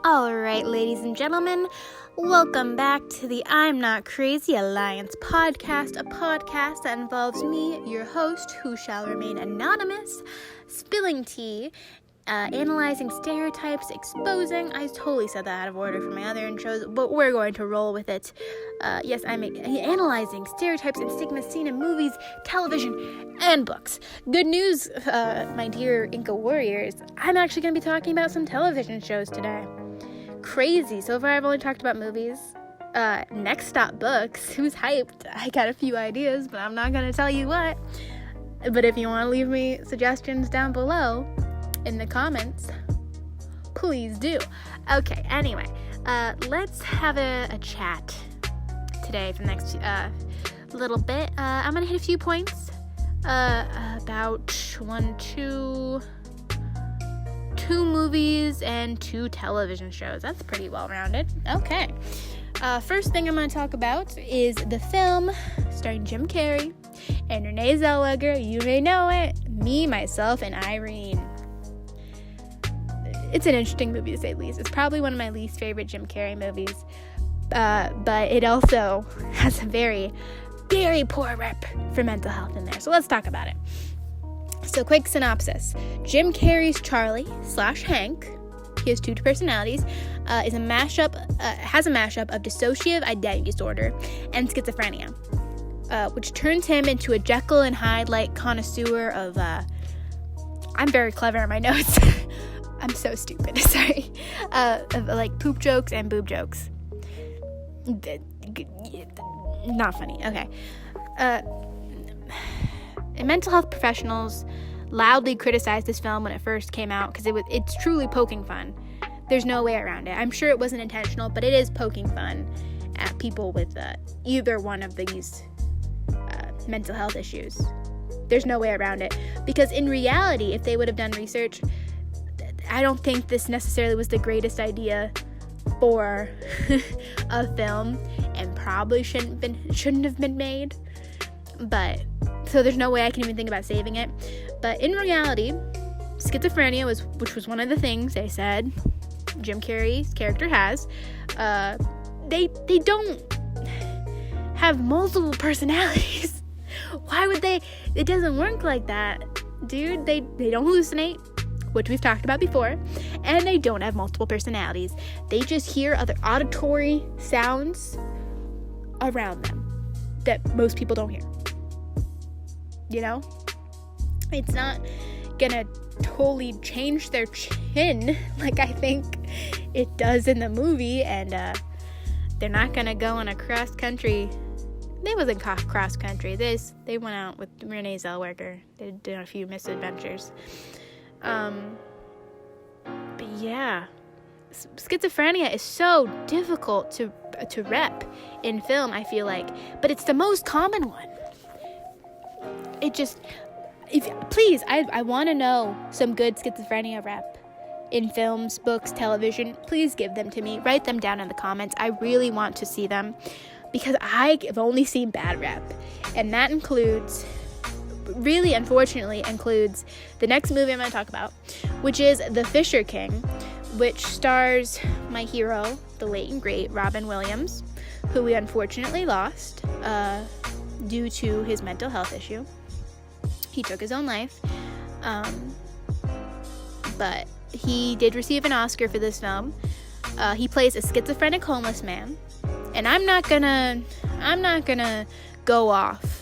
Alright, ladies and gentlemen, welcome back to the I'm Not Crazy Alliance podcast, a podcast that involves me, your host, who shall remain anonymous, spilling tea, analyzing stereotypes, exposing. I totally said that out of order from my other intros, but we're going to roll with it. Yes, I'm analyzing stereotypes and stigma seen in movies, television, and books. Good news, my dear Inca warriors, I'm actually going to be talking about some television shows today. Crazy. So far I've only talked about movies. Next stop, books. Who's hyped? I got a few ideas, but I'm not going to tell you what. But if you want to leave me suggestions down below in the comments, please do. Okay, anyway, let's have a chat today for the next little bit. I'm going to hit a few points about two movies and 2 television shows. That's pretty well-rounded. Okay. First thing I'm going to talk about is the film starring Jim Carrey and Renee Zellweger. You may know it. Me, Myself, and Irene. It's an interesting movie to say the least. It's probably one of my least favorite Jim Carrey movies. But it also has a very, very poor rep for mental health in there. So let's talk about it. So, quick synopsis. Jim Carrey's Charlie / Hank, he has 2 personalities, has a mashup of dissociative identity disorder and schizophrenia, which turns him into a Jekyll and Hyde-like connoisseur of, I'm very clever in my notes. I'm so stupid, sorry. Of, like, poop jokes and boob jokes. Not funny, okay. And mental health professionals loudly criticized this film when it first came out because it's truly poking fun. There's no way around it. I'm sure it wasn't intentional, but it is poking fun at people with either one of these mental health issues. There's no way around it. Because in reality, if they would have done research, I don't think this necessarily was the greatest idea for a film and probably shouldn't have been made. But so there's no way I can even think about saving it. But in reality, schizophrenia which was one of the things they said Jim Carrey's character has. They don't have multiple personalities. Why would they? It doesn't work like that, dude. They don't hallucinate, which we've talked about before, and they don't have multiple personalities. They just hear other auditory sounds around them that most people don't hear. You know? It's not gonna totally change their chin like I think it does in the movie, and they're not gonna go on a cross-country. They wasn't cross-country. They went out with Renee Zellweger. They did a few misadventures. But yeah, schizophrenia is so difficult to rep in film, I feel like, but it's the most common one. It just, please, I want to know some good schizophrenia rep in films, books, television. Please give them to me. Write them down in the comments. I really want to see them because I've only seen bad rep, and that unfortunately includes the next movie I'm going to talk about, which is The Fisher King, which stars my hero, the late and great Robin Williams, who we unfortunately lost due to his mental health issue. He took his own life, but he did receive an Oscar for this film. He plays a schizophrenic homeless man, and I'm not gonna go off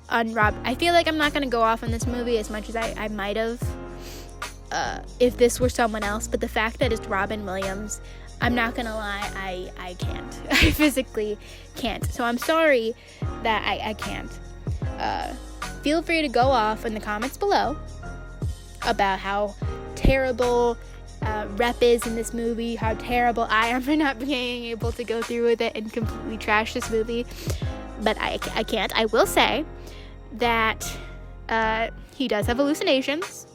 on Rob. I feel like I'm not gonna go off on this movie as much as I might have if this were someone else. But the fact that it's Robin Williams, I'm not gonna lie, I can't. I physically can't. So I'm sorry that I can't. Feel free to go off in the comments below about how terrible rep is in this movie, how terrible I am for not being able to go through with it and completely trash this movie. But I can't. I will say that he does have hallucinations,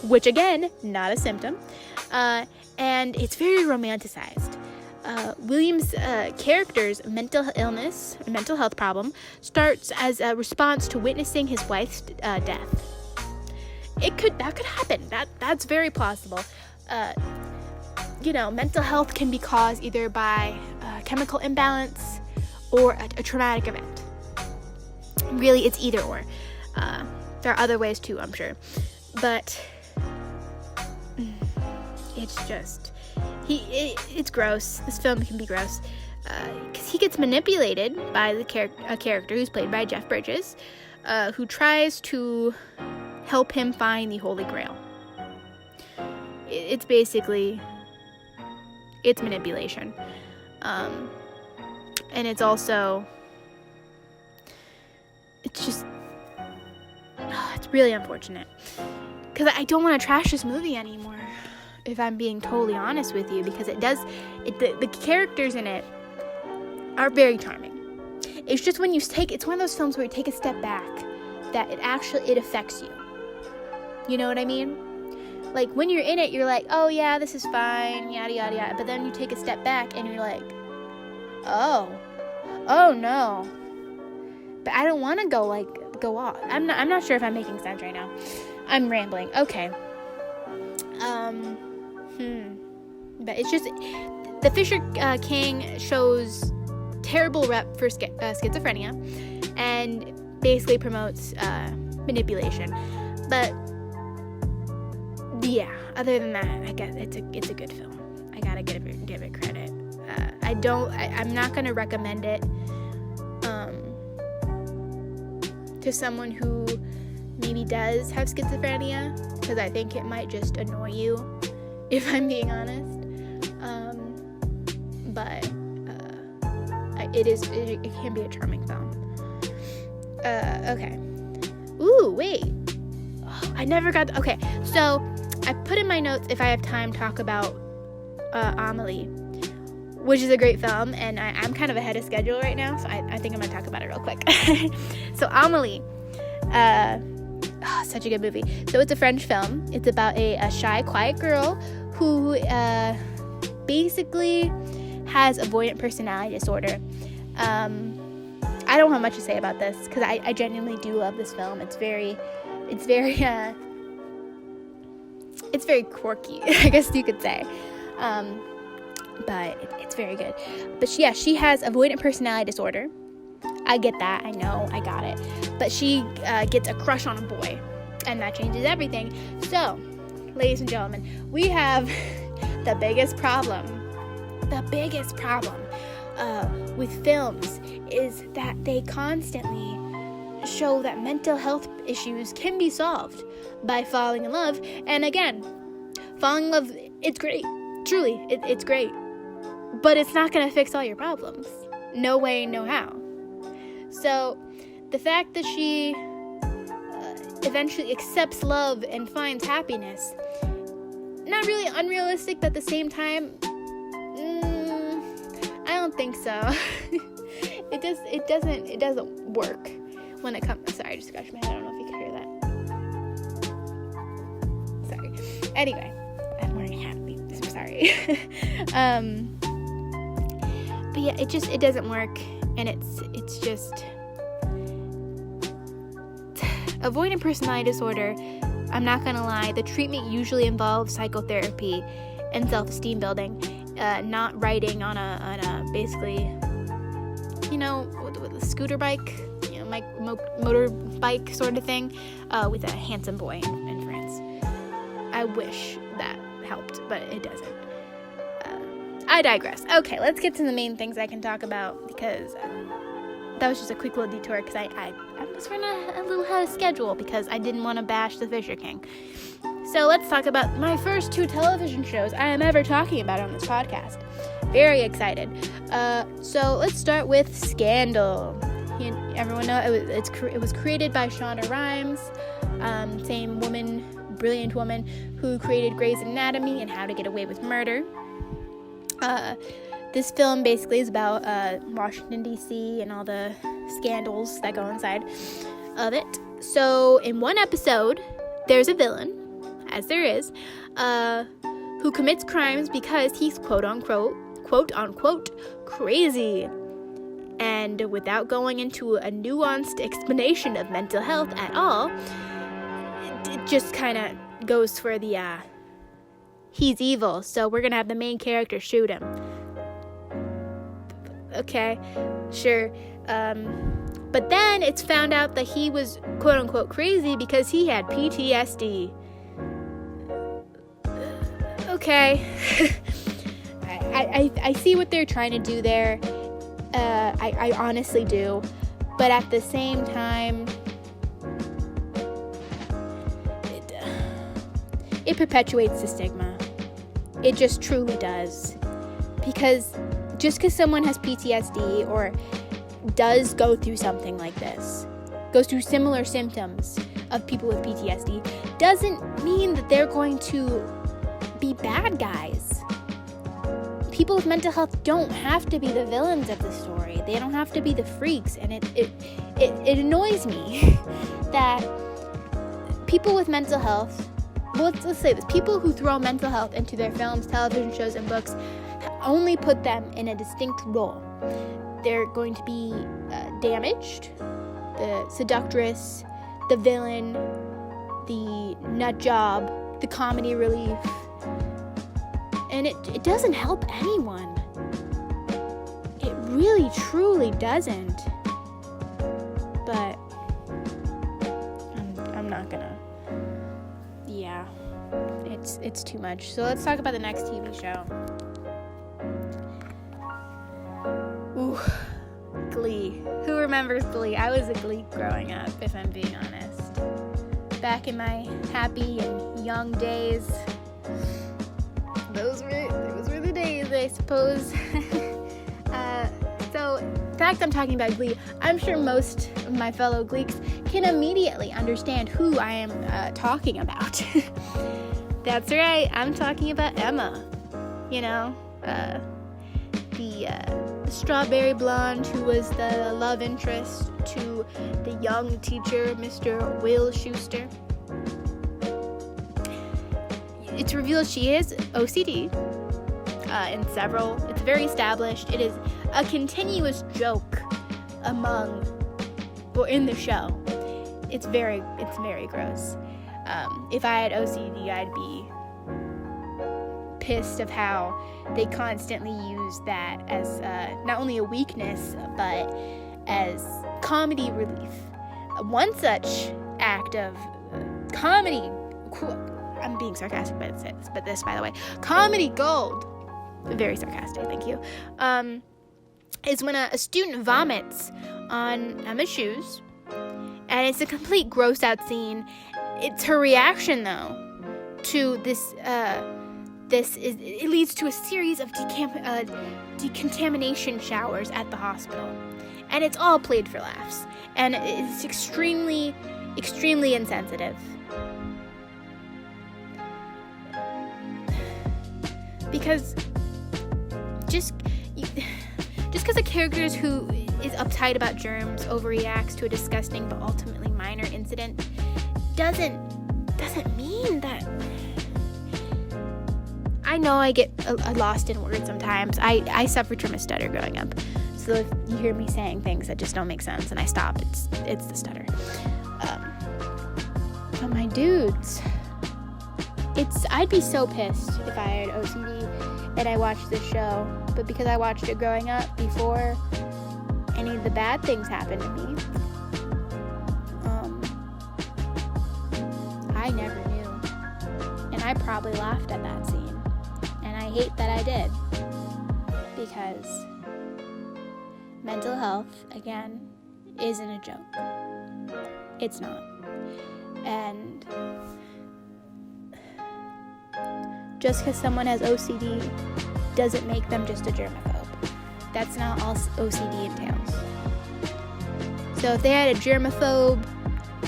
which again, not a symptom, and it's very romanticized. William's character's mental health problem starts as a response to witnessing his wife's death. That could happen. That's very plausible. mental health can be caused either by a chemical imbalance or a traumatic event. Really, it's either or. There are other ways too, I'm sure. But it's just, it's gross. This film can be gross. Because he gets manipulated by a character who's played by Jeff Bridges, who tries to help him find the Holy Grail. It's basically, it's manipulation. And it's also, it's just, it's really unfortunate. Because I don't want to trash this movie anymore, if I'm being totally honest with you, because the characters in it are very charming. It's just when it's one of those films where you take a step back, that it affects you. You know what I mean? Like, when you're in it, you're like, oh yeah, this is fine, yada yada yada, but then you take a step back and you're like, oh no. But I don't want to go off. I'm not sure if I'm making sense right now. I'm rambling. Okay. But it's just, the Fisher King shows terrible rep for schizophrenia, and basically promotes manipulation. But yeah, other than that, I guess it's a good film. I gotta give it credit. I'm not gonna recommend it to someone who maybe does have schizophrenia, because I think it might just annoy you, if I'm being honest. But it can be a charming film. Okay. Ooh, wait. Oh, I never got. Okay, so I put in my notes, if I have time, talk about Amelie, which is a great film, and I'm kind of ahead of schedule right now, so I think I'm gonna talk about it real quick. So Amelie, such a good movie. So it's a French film. It's about a shy, quiet girl who basically has avoidant personality disorder. I don't have much to say about this, because I genuinely do love this film. It's very quirky, I guess you could say. But it's very good. But she has avoidant personality disorder. I get that. I know. I got it. But she gets a crush on a boy, and that changes everything. So, ladies and gentlemen, we have the biggest problem with films is that they constantly show that mental health issues can be solved by falling in love. And again, falling in love, it's great. Truly, it's great. But it's not going to fix all your problems. No way, no how. So, the fact that she eventually accepts love and finds happiness, not really unrealistic, but at the same time, I don't think so. It doesn't work when it comes. Sorry, I just scratched my head. I don't know if you can hear that. Sorry. Anyway, I'm wearing a hat. I'm sorry. But yeah, it doesn't work, and it's just avoidant personality disorder. I'm not gonna lie. The treatment usually involves psychotherapy and self-esteem building. Not riding on a basically, with a scooter bike, motorbike sort of thing, with a handsome boy in France. I wish that helped, but it doesn't. I digress. Okay, let's get to the main things I can talk about, because that was just a quick little detour, because I was running a little ahead of schedule, because I didn't want to bash the Fisher King. So let's talk about my first 2 television shows I am ever talking about on this podcast. Very excited. So let's start with Scandal. Everyone know it was created by Shonda Rhimes, same woman, brilliant woman who created Grey's Anatomy and How to Get Away with Murder. This film basically is about Washington, D.C. and all the scandals that go inside of it. So in one episode, there's a villain, as there is, who commits crimes because he's quote unquote crazy. And without going into a nuanced explanation of mental health at all, it just kind of goes for the he's evil, so we're gonna have the main character shoot him. Okay, sure. But then it's found out that he was quote-unquote crazy because he had PTSD. Okay. I see what they're trying to do there. I honestly do. But at the same time, it perpetuates the stigma. It just truly does. Because just because someone has PTSD or does go through something like this, goes through similar symptoms of people with PTSD, doesn't mean that they're going to be bad guys. People with mental health don't have to be the villains of the story. They don't have to be the freaks. And it annoys me that people with mental health, well, let's say this, people who throw mental health into their films, television shows, and books only put them in a distinct role. They're going to be damaged, the seductress, the villain, the nut job, the comedy relief, and it doesn't help anyone. It really, truly doesn't. But I'm not gonna. Yeah, it's too much. So let's talk about the next TV show. Ooh, Glee. Who remembers Glee? I was a Glee growing up, if I'm being honest. Back in my happy and young days. Those were the days, I suppose. So, the fact I'm talking about Glee, I'm sure most of my fellow Gleeks can immediately understand who I am talking about. That's right, I'm talking about Emma. You know, the strawberry blonde who was the love interest to the young teacher, Mr. Will Schuester. It's revealed she is OCD in several. It's very established. It is a continuous joke in the show. It's very gross. If I had OCD, I'd be pissed of how they constantly use that as not only a weakness, but as comedy relief. One such act of comedy, I'm being sarcastic, but this, by the way, comedy gold, very sarcastic, thank you, is when a student vomits on Emma's shoes, and it's a complete gross out scene. It's her reaction, though, to this, it leads to a series of decontamination showers at the hospital, and it's all played for laughs, and it's extremely, extremely insensitive. Because just because a character who is uptight about germs overreacts to a disgusting but ultimately minor incident doesn't mean that. I know I get lost in words sometimes. I suffered from a stutter growing up, so if you hear me saying things that just don't make sense and I stop, it's the stutter. But my dudes, I'd be so pissed if I had OCD and I watched this show, but because I watched it growing up before any of the bad things happened to me, I never knew, and I probably laughed at that scene, and I hate that I did, because mental health, again, isn't a joke. It's not. And just because someone has OCD doesn't make them just a germaphobe. That's not all OCD entails. So if they had a germaphobe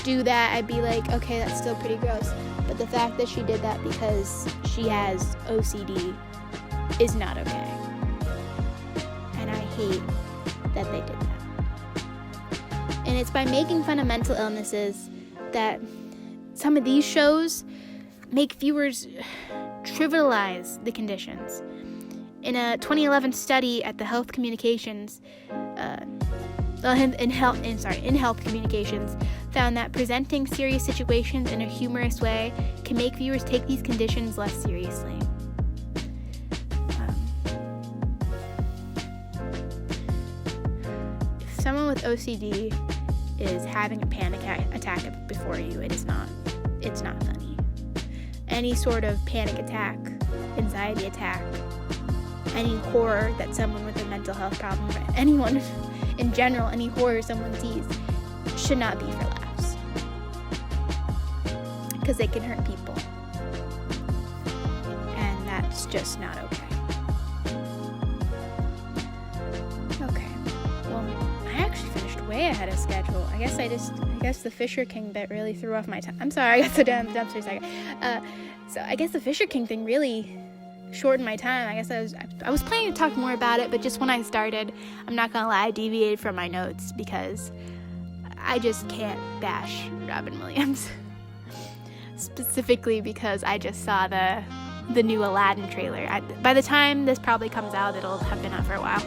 do that, I'd be like, okay, that's still pretty gross. But the fact that she did that because she has OCD is not okay. And I hate that they did that. And it's by making fun of mental illnesses that some of these shows make viewers trivialize the conditions. In a 2011 study at the Health Communications, in Health Communications, found that presenting serious situations in a humorous way can make viewers take these conditions less seriously. someone with OCD is having a panic attack before you, it's not funny. Any sort of panic attack, anxiety attack, any horror that someone with a mental health problem, or anyone in general, any horror someone sees, should not be for laughs. Because they can hurt people. And that's just not okay. Okay. Well, I actually finished way ahead of schedule. I guess the Fisher King bit really threw off my time. I'm sorry, I got so damn dumpster a second. So I guess the Fisher King thing really shortened my time. I guess I was planning to talk more about it, but just when I started, I'm not gonna lie, I deviated from my notes because I just can't bash Robin Williams. Specifically because I just saw the new Aladdin trailer. By the time this probably comes out, it'll have been out for a while.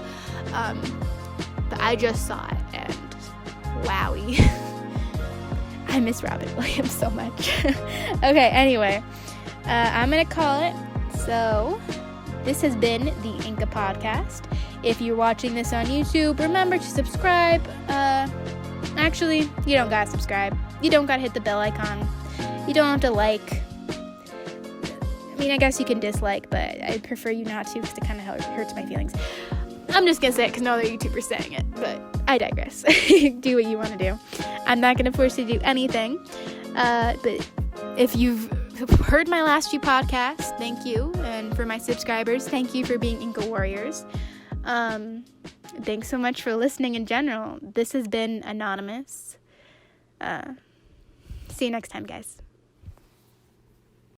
But I just saw it, and wowie. I miss Robin Williams so much. Okay, anyway, I'm gonna call it. So, this has been the Inca Podcast. If you're watching this on YouTube, remember to subscribe. Actually, you don't gotta subscribe. You don't gotta hit the bell icon. You don't have to like. I mean, I guess you can dislike, but I prefer you not to because it kind of hurts my feelings. I'm just gonna say it because no other YouTuber's saying it, but I digress. Do what you want to do. I'm not gonna force you to do anything. But if you've heard my last few podcasts, thank you. And for my subscribers, thank you for being Inca Warriors. Thanks so much for listening in general. This has been Anonymous. See you next time, guys.